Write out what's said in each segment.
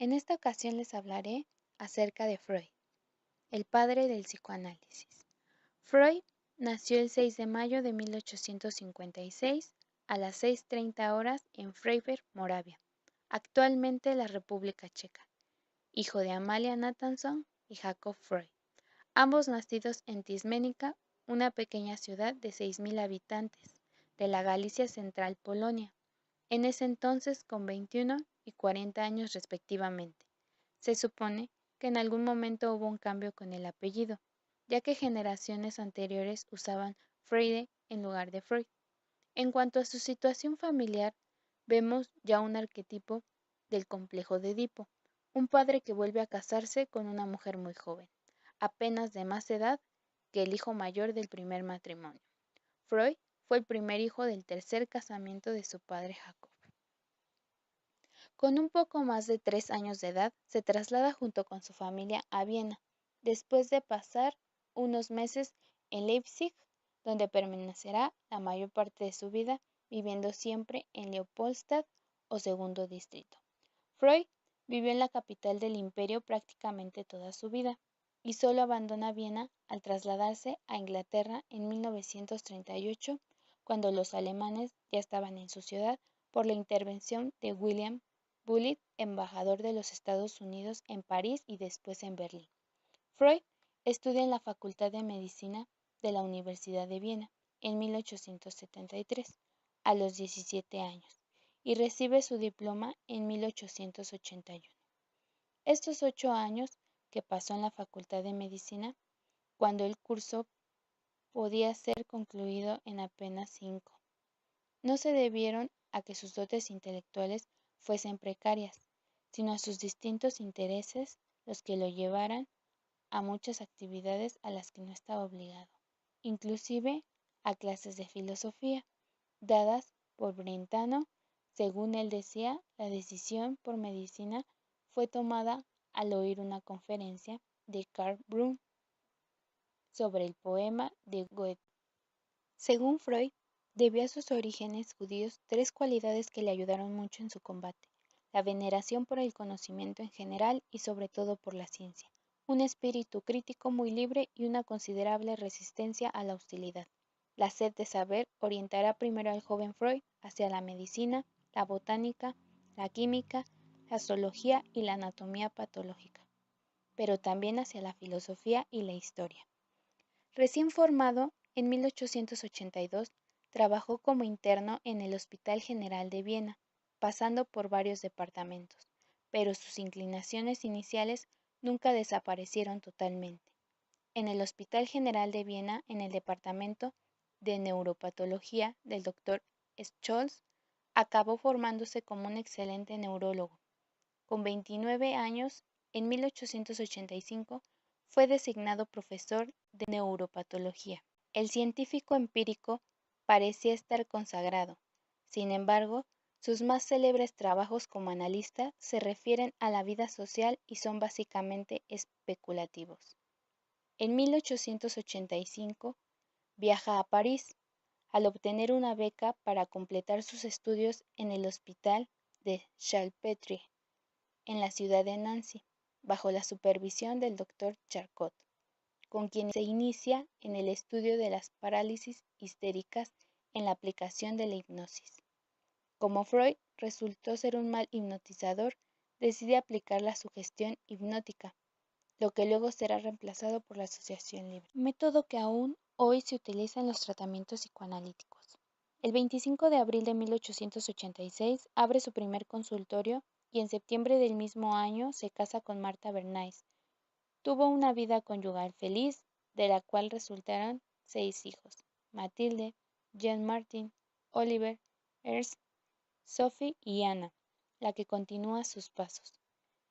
En esta ocasión les hablaré acerca de Freud, el padre del psicoanálisis. Freud nació el 6 de mayo de 1856 a las 6:30 horas en Freiberg, Moravia, actualmente la República Checa, hijo de Amalia Nathanson y Jakob Freud, ambos nacidos en Tismenica, una pequeña ciudad de 6.000 habitantes de la Galicia central, Polonia, en ese entonces con 21 y 40 años respectivamente. Se supone que en algún momento hubo un cambio con el apellido, ya que generaciones anteriores usaban Freide en lugar de Freud. En cuanto a su situación familiar, vemos ya un arquetipo del complejo de Edipo, un padre que vuelve a casarse con una mujer muy joven, apenas de más edad que el hijo mayor del primer matrimonio. Freud fue el primer hijo del tercer casamiento de su padre Jacob. Con un poco más de 3 años de edad, se traslada junto con su familia a Viena, después de pasar unos meses en Leipzig, donde permanecerá la mayor parte de su vida, viviendo siempre en Leopoldstadt o segundo distrito. Freud vivió en la capital del imperio prácticamente toda su vida y solo abandona Viena al trasladarse a Inglaterra en 1938, cuando los alemanes ya estaban en su ciudad por la intervención de William Bullitt, embajador de los Estados Unidos en París y después en Berlín. Freud estudia en la Facultad de Medicina de la Universidad de Viena en 1873, a los 17 años, y recibe su diploma en 1881. Estos 8 años que pasó en la Facultad de Medicina, cuando el curso podía ser concluido en apenas 5, no se debieron a que sus dotes intelectuales fuesen precarias, sino a sus distintos intereses los que lo llevaran a muchas actividades a las que no estaba obligado, inclusive a clases de filosofía, dadas por Brentano. Según él decía, la decisión por medicina fue tomada al oír una conferencia de Karl Brunn sobre el poema de Goethe. Según Freud, debió a sus orígenes judíos 3 cualidades que le ayudaron mucho en su combate: la veneración por el conocimiento en general y sobre todo por la ciencia, un espíritu crítico muy libre y una considerable resistencia a la hostilidad. La sed de saber orientará primero al joven Freud hacia la medicina, la botánica, la química, la zoología y la anatomía patológica, pero también hacia la filosofía y la historia. Recién formado, en 1882, trabajó como interno en el Hospital General de Viena, pasando por varios departamentos, pero sus inclinaciones iniciales nunca desaparecieron totalmente. En el Hospital General de Viena, en el departamento de neuropatología del Dr. Scholz, acabó formándose como un excelente neurólogo. Con 29 años, en 1885, fue designado profesor de neuropatología. El científico empírico parecía estar consagrado. Sin embargo, sus más célebres trabajos como analista se refieren a la vida social y son básicamente especulativos. En 1885 viaja a París al obtener una beca para completar sus estudios en el Hospital de Salpêtrière, en la ciudad de Nancy, bajo la supervisión del Dr. Charcot, con quien se inicia en el estudio de las parálisis histéricas en la aplicación de la hipnosis. Como Freud resultó ser un mal hipnotizador, decide aplicar la sugestión hipnótica, lo que luego será reemplazado por la asociación libre, método que aún hoy se utiliza en los tratamientos psicoanalíticos. El 25 de abril de 1886 abre su primer consultorio y en septiembre del mismo año se casa con Martha Bernays. Tuvo una vida conyugal feliz, de la cual resultaron 6 hijos: Matilde, Jean-Martin, Oliver, Ernst, Sophie y Anna, la que continúa sus pasos.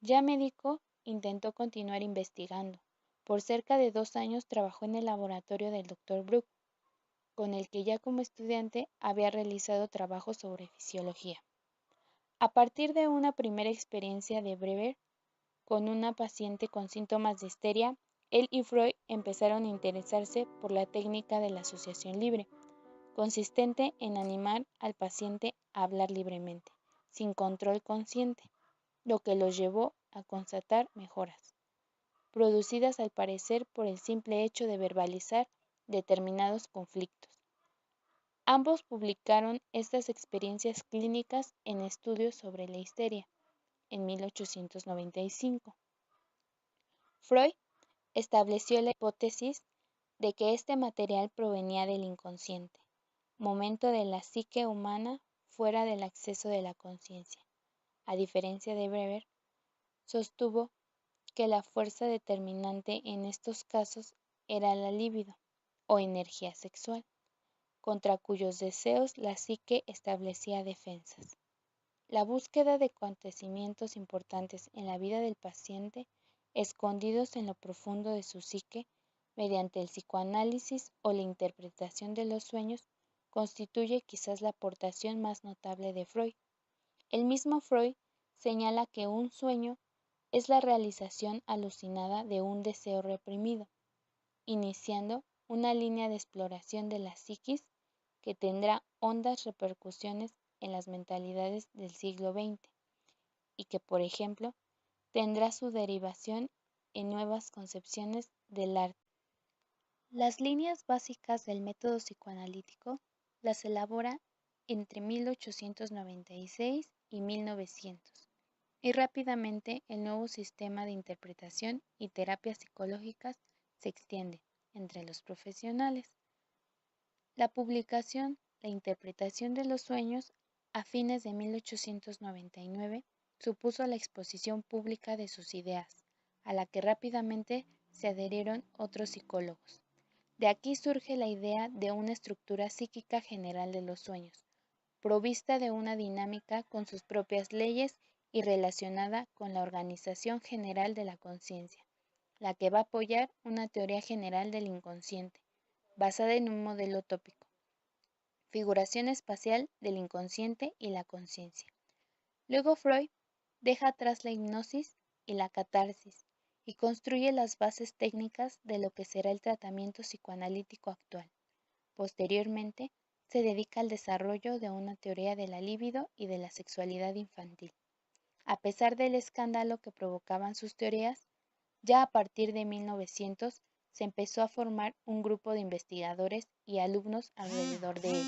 Ya médico, intentó continuar investigando. Por cerca de 2 años trabajó en el laboratorio del Dr. Bruck, con el que ya como estudiante había realizado trabajos sobre fisiología. A partir de una primera experiencia de Brewer con una paciente con síntomas de histeria, él y Freud empezaron a interesarse por la técnica de la asociación libre, consistente en animar al paciente a hablar libremente, sin control consciente, lo que los llevó a constatar mejoras, producidas al parecer por el simple hecho de verbalizar determinados conflictos. Ambos publicaron estas experiencias clínicas en estudios sobre la histeria en 1895. Freud estableció la hipótesis de que este material provenía del inconsciente, momento de la psique humana fuera del acceso de la conciencia. A diferencia de Weber, sostuvo que la fuerza determinante en estos casos era la libido, o energía sexual, contra cuyos deseos la psique establecía defensas. La búsqueda de acontecimientos importantes en la vida del paciente, escondidos en lo profundo de su psique, mediante el psicoanálisis o la interpretación de los sueños, constituye quizás la aportación más notable de Freud. El mismo Freud señala que un sueño es la realización alucinada de un deseo reprimido, iniciando una línea de exploración de la psiquis que tendrá hondas repercusiones en las mentalidades del siglo XX y que, por ejemplo, tendrá su derivación en nuevas concepciones del arte. Las líneas básicas del método psicoanalítico las elabora entre 1896 y 1900, y rápidamente el nuevo sistema de interpretación y terapias psicológicas se extiende entre los profesionales. La publicación La interpretación de los sueños a fines de 1899 supuso la exposición pública de sus ideas, a la que rápidamente se adherieron otros psicólogos. De aquí surge la idea de una estructura psíquica general de los sueños, provista de una dinámica con sus propias leyes y relacionada con la organización general de la conciencia, la que va a apoyar una teoría general del inconsciente, basada en un modelo tópico, figuración espacial del inconsciente y la conciencia. Luego Freud deja atrás la hipnosis y la catarsis y construye las bases técnicas de lo que será el tratamiento psicoanalítico actual. Posteriormente, se dedica al desarrollo de una teoría de la libido y de la sexualidad infantil. A pesar del escándalo que provocaban sus teorías, ya a partir de 1900 se empezó a formar un grupo de investigadores y alumnos alrededor de él,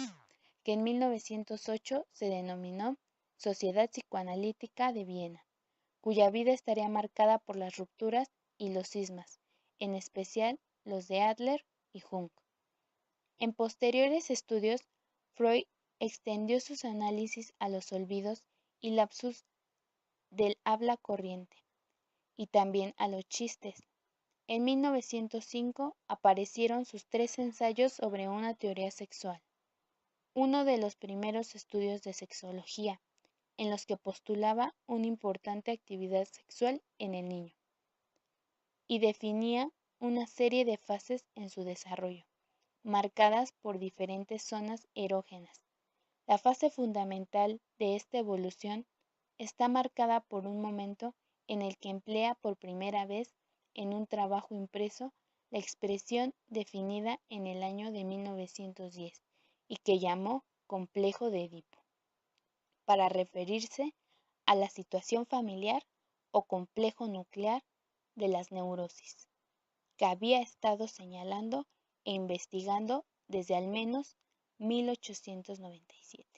que en 1908 se denominó Sociedad Psicoanalítica de Viena, cuya vida estaría marcada por las rupturas y los cismas, en especial los de Adler y Jung. En posteriores estudios, Freud extendió sus análisis a los olvidos y lapsus del habla corriente, y también a los chistes. En 1905 aparecieron sus 3 ensayos sobre una teoría sexual, uno de los primeros estudios de sexología, en los que postulaba una importante actividad sexual en el niño, y definía una serie de fases en su desarrollo, marcadas por diferentes zonas erógenas. La fase fundamental de esta evolución está marcada por un momento en el que emplea por primera vez en un trabajo impreso la expresión definida en el año de 1910 y que llamó complejo de Edipo, para referirse a la situación familiar o complejo nuclear de las neurosis, que había estado señalando e investigando desde al menos 1897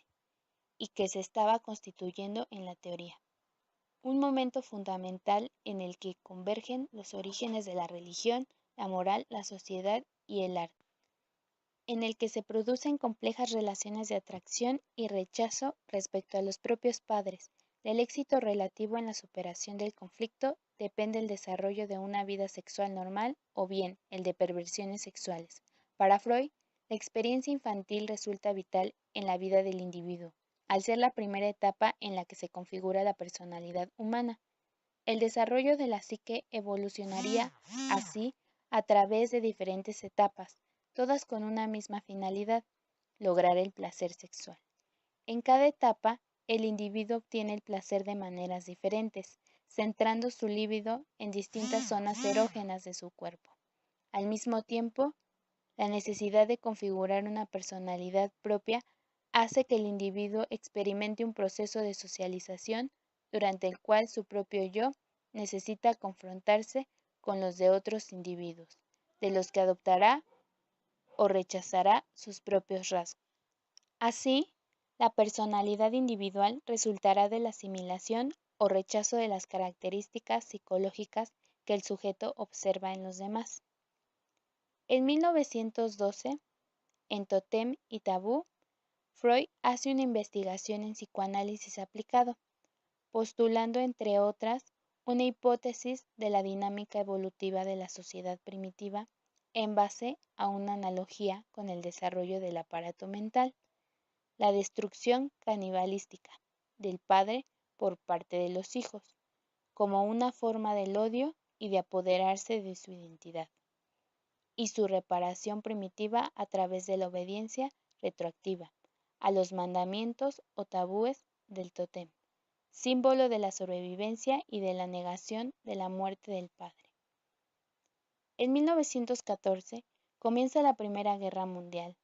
y que se estaba constituyendo en la teoría. Un momento fundamental en el que convergen los orígenes de la religión, la moral, la sociedad y el arte, en el que se producen complejas relaciones de atracción y rechazo respecto a los propios padres. Del éxito relativo en la superación del conflicto depende el desarrollo de una vida sexual normal o bien el de perversiones sexuales. Para Freud, la experiencia infantil resulta vital en la vida del individuo, al ser la primera etapa en la que se configura la personalidad humana. El desarrollo de la psique evolucionaría así a través de diferentes etapas, todas con una misma finalidad: lograr el placer sexual. En cada etapa, el individuo obtiene el placer de maneras diferentes, centrando su libido en distintas zonas erógenas de su cuerpo. Al mismo tiempo, la necesidad de configurar una personalidad propia hace que el individuo experimente un proceso de socialización durante el cual su propio yo necesita confrontarse con los de otros individuos, de los que adoptará o rechazará sus propios rasgos. Así, la personalidad individual resultará de la asimilación o rechazo de las características psicológicas que el sujeto observa en los demás. En 1912, en Tótem y Tabú, Freud hace una investigación en psicoanálisis aplicado, postulando, entre otras, una hipótesis de la dinámica evolutiva de la sociedad primitiva en base a una analogía con el desarrollo del aparato mental, la destrucción canibalística del padre por parte de los hijos, como una forma del odio y de apoderarse de su identidad, y su reparación primitiva a través de la obediencia retroactiva a los mandamientos o tabúes del tótem, símbolo de la sobrevivencia y de la negación de la muerte del padre. En 1914 comienza la Primera Guerra Mundial.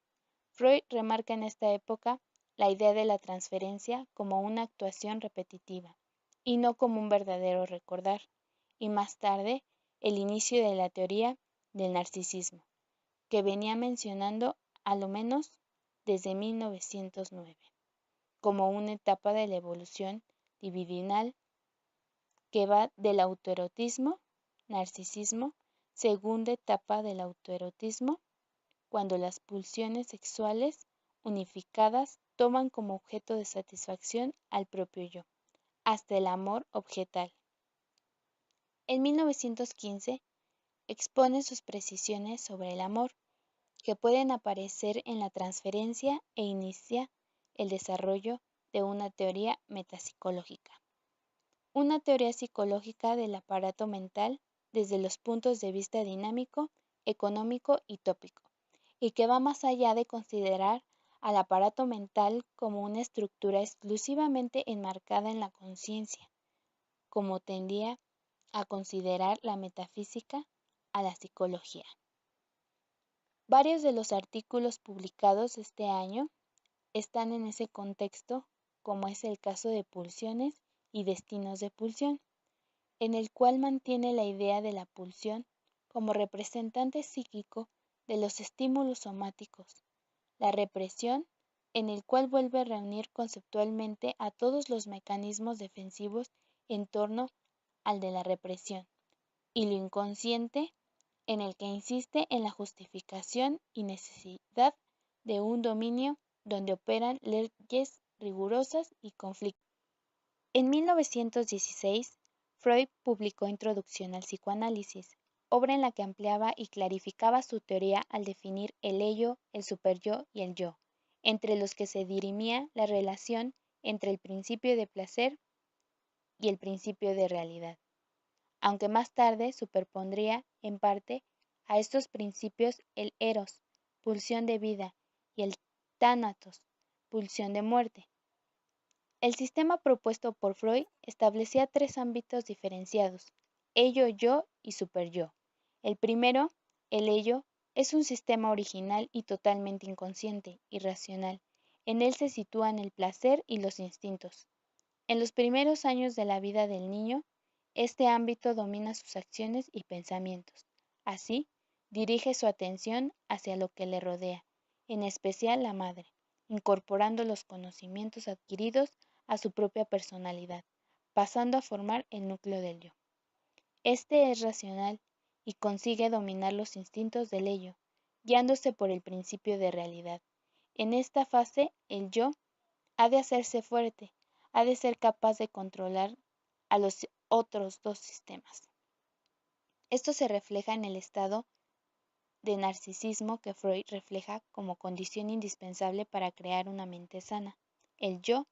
Freud remarca en esta época la idea de la transferencia como una actuación repetitiva y no como un verdadero recordar, y más tarde el inicio de la teoría del narcisismo, que venía mencionando a lo menos desde 1909, como una etapa de la evolución libidinal que va del autoerotismo, narcisismo, segunda etapa del autoerotismo, cuando las pulsiones sexuales unificadas toman como objeto de satisfacción al propio yo, hasta el amor objetal. En 1915 expone sus precisiones sobre el amor, que pueden aparecer en la transferencia e inicia el desarrollo de una teoría metapsicológica. Una teoría psicológica del aparato mental desde los puntos de vista dinámico, económico y tópico, y que va más allá de considerar al aparato mental como una estructura exclusivamente enmarcada en la conciencia, como tendía a considerar la metafísica a la psicología. Varios de los artículos publicados este año están en ese contexto, como es el caso de Pulsiones y Destinos de Pulsión, en el cual mantiene la idea de la pulsión como representante psíquico de los estímulos somáticos, la represión, en el cual vuelve a reunir conceptualmente a todos los mecanismos defensivos en torno al de la represión, y lo inconsciente, en el que insiste en la justificación y necesidad de un dominio donde operan leyes rigurosas y conflictos. En 1916, Freud publicó Introducción al psicoanálisis, obra en la que ampliaba y clarificaba su teoría al definir el ello, el superyo y el yo, entre los que se dirimía la relación entre el principio de placer y el principio de realidad, aunque más tarde superpondría en parte a estos principios el eros, pulsión de vida, y el tánatos, pulsión de muerte. El sistema propuesto por Freud establecía tres ámbitos diferenciados: ello, yo y superyo. El primero, el ello, es un sistema original y totalmente inconsciente, irracional. En él se sitúan el placer y los instintos. En los primeros años de la vida del niño, este ámbito domina sus acciones y pensamientos. Así, dirige su atención hacia lo que le rodea, en especial la madre, incorporando los conocimientos adquiridos a su propia personalidad, pasando a formar el núcleo del yo. Este es racional y consigue dominar los instintos del ello, guiándose por el principio de realidad. En esta fase, el yo ha de hacerse fuerte, ha de ser capaz de controlar a los otros dos sistemas. Esto se refleja en el estado de narcisismo que Freud refleja como condición indispensable para crear una mente sana. El yo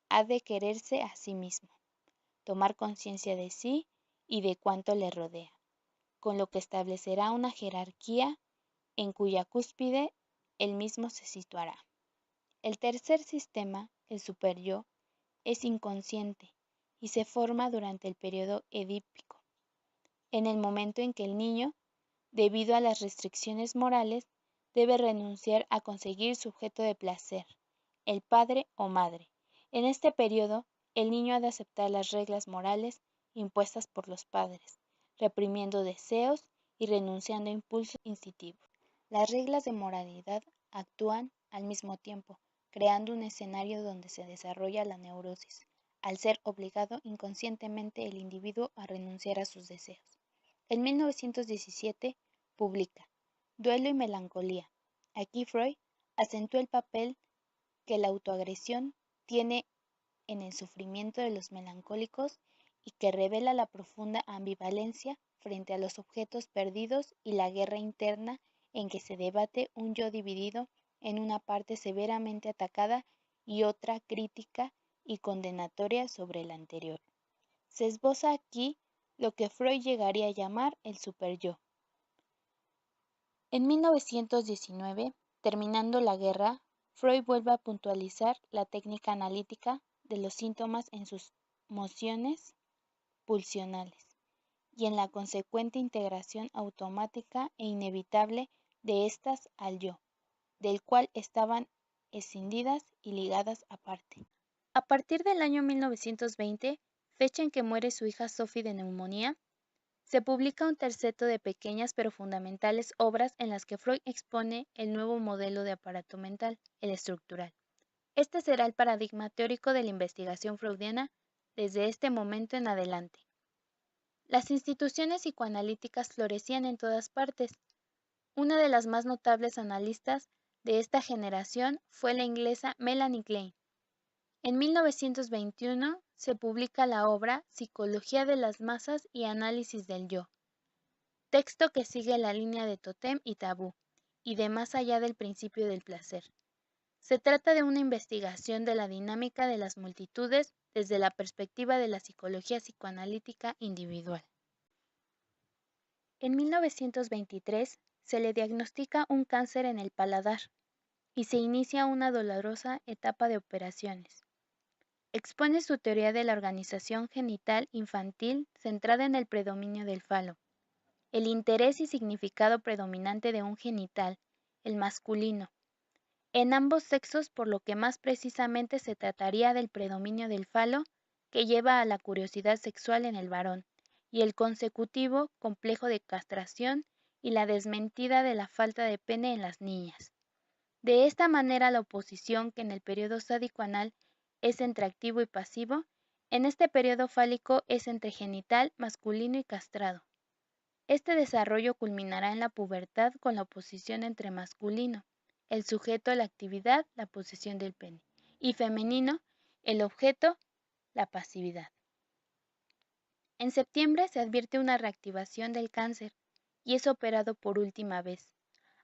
ha de quererse a sí mismo, tomar conciencia de sí y de cuanto le rodea, con lo que establecerá una jerarquía en cuya cúspide él mismo se situará. El tercer sistema, el superyo, es inconsciente y se forma durante el periodo edípico, en el momento en que el niño, debido a las restricciones morales, debe renunciar a conseguir su objeto de placer, el padre o madre. En este periodo, el niño ha de aceptar las reglas morales impuestas por los padres, reprimiendo deseos y renunciando a impulsos instintivos. Las reglas de moralidad actúan al mismo tiempo, creando un escenario donde se desarrolla la neurosis, al ser obligado inconscientemente el individuo a renunciar a sus deseos. En 1917 publica Duelo y melancolía. Aquí Freud acentúa el papel que la autoagresión tiene en el sufrimiento de los melancólicos y que revela la profunda ambivalencia frente a los objetos perdidos y la guerra interna en que se debate un yo dividido en una parte severamente atacada y otra crítica y condenatoria sobre la anterior. Se esboza aquí lo que Freud llegaría a llamar el superyo. En 1919, terminando la guerra, Freud vuelve a puntualizar la técnica analítica de los síntomas en sus mociones pulsionales y en la consecuente integración automática e inevitable de éstas al yo, del cual estaban escindidas y ligadas aparte. A partir del año 1920, fecha en que muere su hija Sophie de neumonía, se publica un terceto de pequeñas pero fundamentales obras en las que Freud expone el nuevo modelo de aparato mental, el estructural. Este será el paradigma teórico de la investigación freudiana desde este momento en adelante. Las instituciones psicoanalíticas florecían en todas partes. Una de las más notables analistas de esta generación fue la inglesa Melanie Klein. En 1921 se publica la obra Psicología de las masas y análisis del yo, texto que sigue la línea de Totem y Tabú, y de Más allá del principio del placer. Se trata de una investigación de la dinámica de las multitudes desde la perspectiva de la psicología psicoanalítica individual. En 1923 se le diagnostica un cáncer en el paladar y se inicia una dolorosa etapa de operaciones. Expone su teoría de la organización genital infantil centrada en el predominio del falo, el interés y significado predominante de un genital, el masculino, en ambos sexos, por lo que más precisamente se trataría del predominio del falo que lleva a la curiosidad sexual en el varón, y el consecutivo complejo de castración y la desmentida de la falta de pene en las niñas. De esta manera, la oposición que en el periodo sádico anal es entre activo y pasivo, en este periodo fálico es entre genital, masculino y castrado. Este desarrollo culminará en la pubertad con la oposición entre masculino, el sujeto, la actividad, la posesión del pene, y femenino, el objeto, la pasividad. En septiembre se advierte una reactivación del cáncer y es operado por última vez.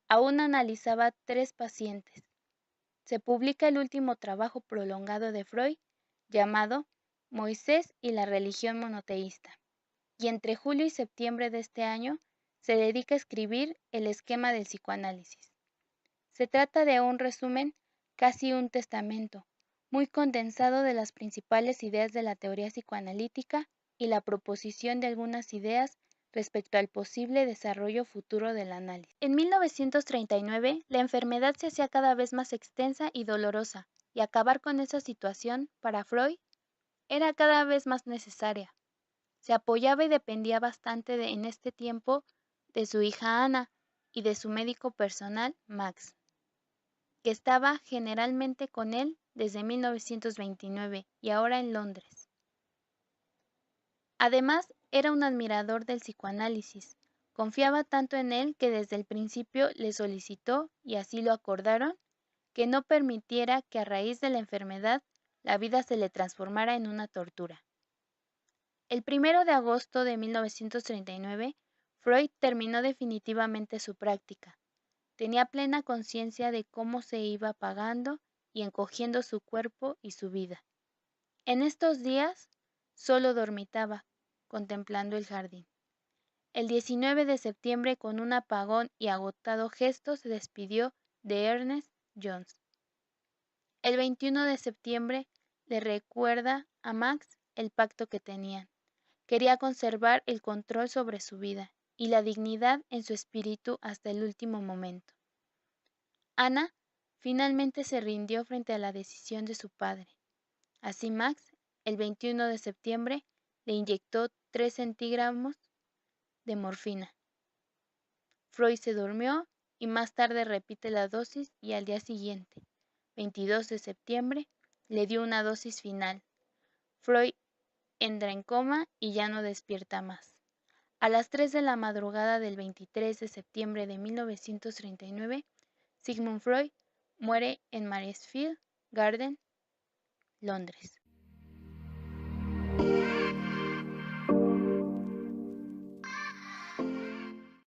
Aún analizaba 3 pacientes. Se publica el último trabajo prolongado de Freud, llamado Moisés y la religión monoteísta, y entre julio y septiembre de este año se dedica a escribir el esquema del psicoanálisis. Se trata de un resumen, casi un testamento, muy condensado de las principales ideas de la teoría psicoanalítica y la proposición de algunas ideas respecto al posible desarrollo futuro del análisis. En 1939, la enfermedad se hacía cada vez más extensa y dolorosa, y acabar con esa situación, para Freud, era cada vez más necesaria. Se apoyaba y dependía bastante en este tiempo de su hija Ana y de su médico personal, Max, que estaba generalmente con él desde 1929 y ahora en Londres. Además, era un admirador del psicoanálisis. Confiaba tanto en él que desde el principio le solicitó, y así lo acordaron, que no permitiera que a raíz de la enfermedad la vida se le transformara en una tortura. El 1 de agosto de 1939, Freud terminó definitivamente su práctica. Tenía plena conciencia de cómo se iba apagando y encogiendo su cuerpo y su vida. En estos días solo dormitaba, contemplando el jardín. El 19 de septiembre, con un apagón y agotado gesto, se despidió de Ernest Jones. El 21 de septiembre le recuerda a Max el pacto que tenían. Quería conservar el control sobre su vida y la dignidad en su espíritu hasta el último momento. Ana finalmente se rindió frente a la decisión de su padre. Así Max, el 21 de septiembre, le inyectó 3 centigramos de morfina. Freud se durmió y más tarde repite la dosis y al día siguiente, 22 de septiembre, le dio una dosis final. Freud entra en coma y ya no despierta más. A las 3 de la madrugada del 23 de septiembre de 1939, Sigmund Freud muere en Maresfield Garden, Londres.